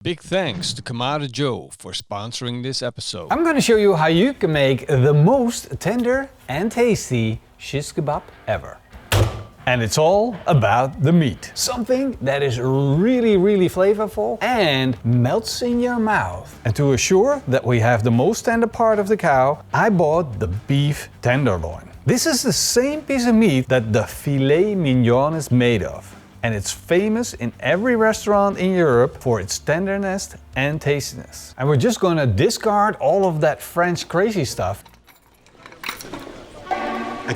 Big thanks to Kamada Joe for sponsoring this episode. I'm going to show you how you can make the most tender and tasty shish kebab ever. And it's all about the meat. Something that is really flavorful and melts in your mouth. And to assure that we have the most tender part of the cow, I bought the beef tenderloin. This is the same piece of meat that the filet mignon is made of. And it's famous in every restaurant in Europe for its tenderness and tastiness. And we're just gonna discard all of that French crazy stuff. I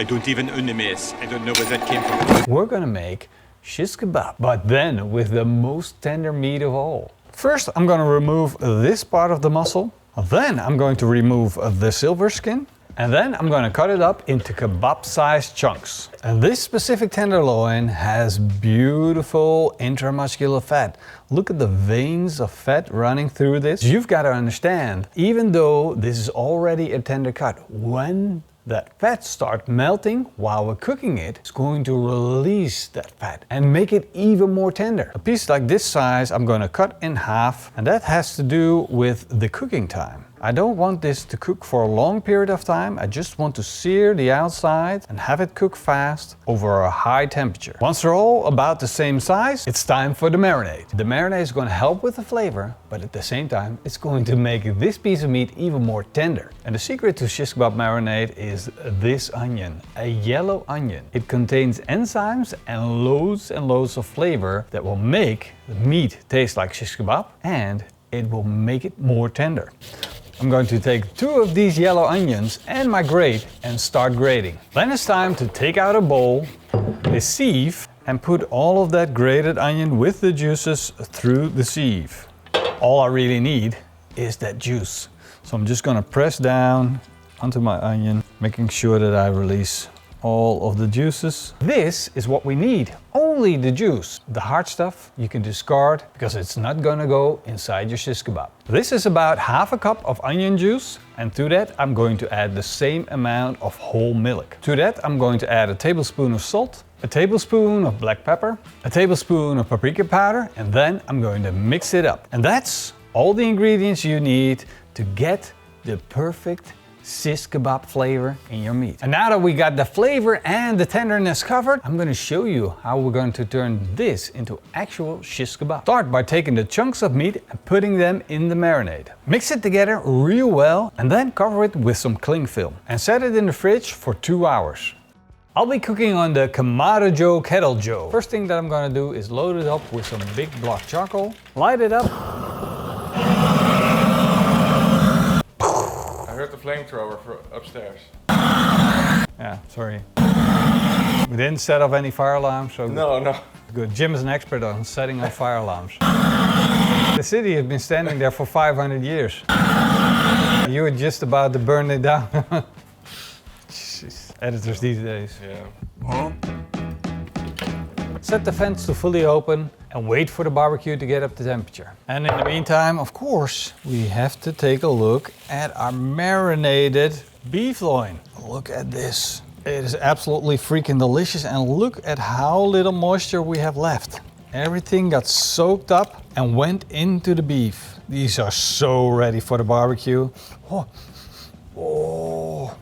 don't even own the mess. I don't know where that came from. We're gonna make shish kebab, but then with the most tender meat of all. First, I'm gonna remove this part of the muscle. Then I'm going to remove the silver skin. And then I'm going to cut it up into kebab-sized chunks. And this specific tenderloin has beautiful intramuscular fat. Look at the veins of fat running through this. You've got to understand, even though this is already a tender cut, when that fat starts melting while we're cooking it, it's going to release that fat and make it even more tender. A piece like this size I'm going to cut in half, and that has to do with the cooking time. I don't want this to cook for a long period of time. I just want to sear the outside and have it cook fast over a high temperature. Once they're all about the same size, it's time for the marinade. The marinade is going to help with the flavor, but at the same time, it's going to make this piece of meat even more tender. And the secret to shish kebab marinade is this onion, a yellow onion. It contains enzymes and loads of flavor that will make the meat taste like shish kebab, and it will make it more tender. I'm going to take 2 of these yellow onions and my grate and start grating. Then it's time to take out a bowl, a sieve, and put all of that grated onion with the juices through the sieve. All I really need is that juice. So I'm just gonna press down onto my onion, making sure that I release all of the juices. This is what we need, only the juice. The hard stuff you can discard because it's not gonna go inside your shish kebab. This is about half a cup of onion juice, and to that I'm going to add the same amount of whole milk. To that I'm going to add a tablespoon of salt, a tablespoon of black pepper, a tablespoon of paprika powder, and then I'm going to mix it up. And that's all the ingredients you need to get the perfect shish kebab flavor in your meat. And now that we got the flavor and the tenderness covered, I'm going to show you how we're going to turn this into actual shish kebab. Start by taking the chunks of meat and putting them in the marinade. Mix it together real well and then cover it with some cling film and set it in the fridge for 2 hours. I'll be cooking on the Kamada Joe Kettle Joe. First thing that I'm going to do is load it up with some big block charcoal, light it up. I heard the flamethrower upstairs. Yeah, sorry. We didn't set off any fire alarms, so No. good. Jim is an expert on setting off fire alarms. The city has been standing there for 500 years. You were just about to burn it down. Jeez. Editors these days. Yeah. Set the vents to fully open and wait for the barbecue to get up to temperature. And in the meantime, of course, we have to take a look at our marinated beef loin. Look at this. It is absolutely freaking delicious, and look at how little moisture we have left. Everything got soaked up and went into the beef. These are so ready for the barbecue. Oh,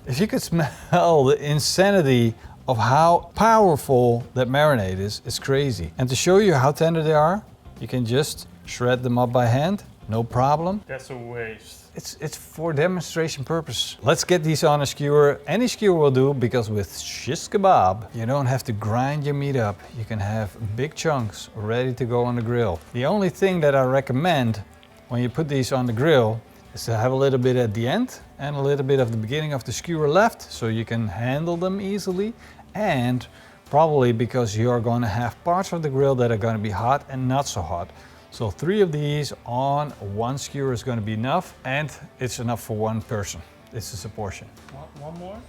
if you could smell the insanity of how powerful that marinade is, it's crazy. And to show you how tender they are, you can just shred them up by hand, no problem. That's a waste. It's for demonstration purpose. Let's get these on a skewer. Any skewer will do, because with shish kebab, you don't have to grind your meat up. You can have big chunks ready to go on the grill. The only thing that I recommend when you put these on the grill is to have a little bit at the end and a little bit of the beginning of the skewer left, so you can handle them easily. And probably because you're going to have parts of the grill that are going to be hot and not so hot. So 3 of these on 1 skewer is going to be enough, and it's enough for 1 person. This is a portion. One more?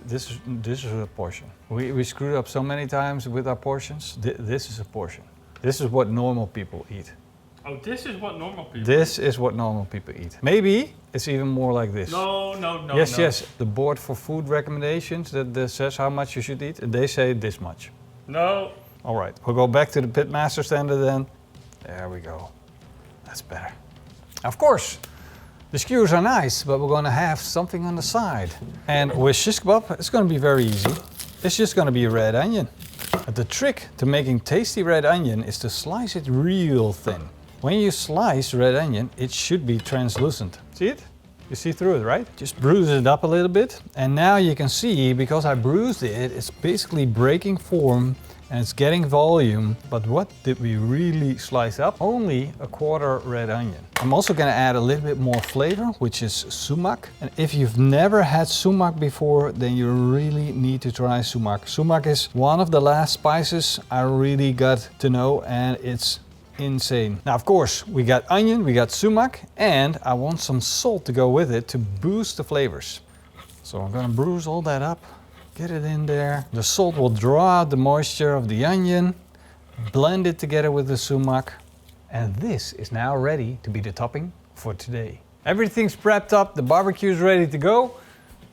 This is a portion. We screwed up so many times with our portions. This is a portion. This is what normal people eat. Oh, this is what normal people This is what normal people eat. Maybe it's even more like this. No. Yes. The board for food recommendations that says how much you should eat, and they say this much. No. All right, we'll go back to the Pitmaster standard then. There we go. That's better. Of course, the skewers are nice, but we're going to have something on the side. And with shish kebab, it's going to be very easy. It's just going to be a red onion. But the trick to making tasty red onion is to slice it real thin. When you slice red onion, it should be translucent. See it? You see through it, right? Just bruise it up a little bit. And now you can see, because I bruised it, it's basically breaking form and it's getting volume. But what did we really slice up? Only a quarter red onion. I'm also gonna add a little bit more flavor, which is sumac. And if you've never had sumac before, then you really need to try sumac. Sumac is one of the last spices I really got to know, and it's insane. Now, of course, we got onion, we got sumac, and I want some salt to go with it to boost the flavors. So I'm gonna bruise all that up. Get it in there. The salt will draw out the moisture of the onion, blend it together with the sumac, and this is now ready to be the topping for today. Everything's prepped up, the barbecue is ready to go.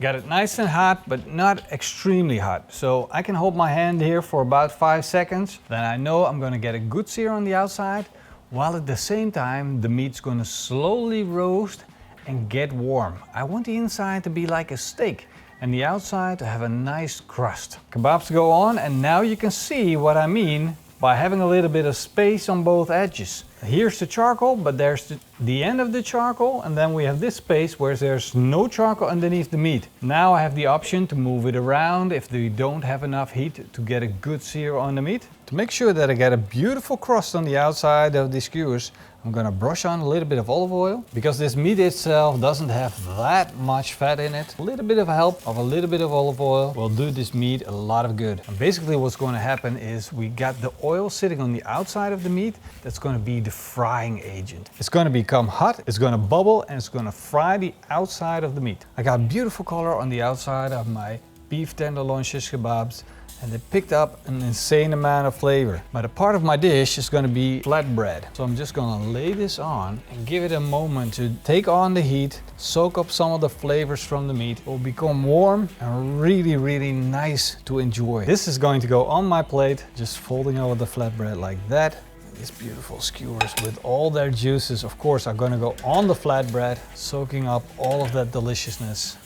Got it nice and hot, but not extremely hot. So I can hold my hand here for about 5 seconds. Then I know I'm gonna get a good sear on the outside, while at the same time the meat's gonna slowly roast and get warm. I want the inside to be like a steak, and the outside to have a nice crust. Kebabs go on, and now you can see what I mean by having a little bit of space on both edges. Here's the charcoal, but there's the end of the charcoal, and then we have this space where there's no charcoal underneath the meat. Now I have the option to move it around if we don't have enough heat to get a good sear on the meat. To make sure that I get a beautiful crust on the outside of the skewers, I'm gonna brush on a little bit of olive oil, because this meat itself doesn't have that much fat in it. A little bit of help of a little bit of olive oil will do this meat a lot of good. And basically what's going to happen is we got the oil sitting on the outside of the meat. That's going to be the frying agent. It's going to become hot, it's going to bubble, and it's going to fry the outside of the meat. I got beautiful color on the outside of my beef tenderloin shish kebabs, and they picked up an insane amount of flavor. But a part of my dish is going to be flatbread. So I'm just going to lay this on and give it a moment to take on the heat, soak up some of the flavors from the meat. It will become warm and really, really nice to enjoy. This is going to go on my plate, just folding over the flatbread like that. These beautiful skewers with all their juices, of course, are going to go on the flatbread, soaking up all of that deliciousness.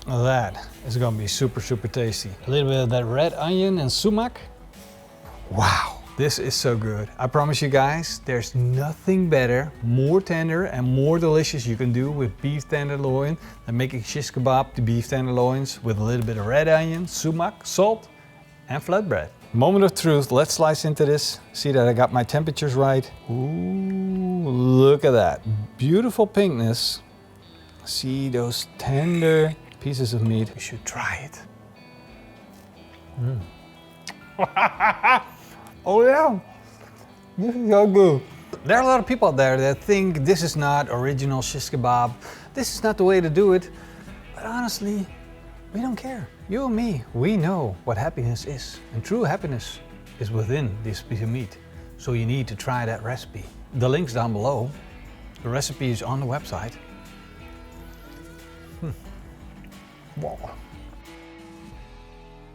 That is going to be super, super tasty. A little bit of that red onion and sumac. Wow, this is so good. I promise you guys, there's nothing better, more tender and more delicious you can do with beef tenderloin than making shish kebab to beef tenderloins with a little bit of red onion, sumac, salt, and flatbread. Moment of truth, let's slice into this. See that I got my temperatures right. Ooh, look at that. Beautiful pinkness. See those tender pieces of meat. You should try it. Oh yeah, this is so good. There are a lot of people out there that think this is not original shish kebab. This is not the way to do it. But honestly, we don't care. You and me, we know what happiness is. And true happiness is within this piece of meat. So you need to try that recipe. The link's down below. The recipe is on the website. Wow.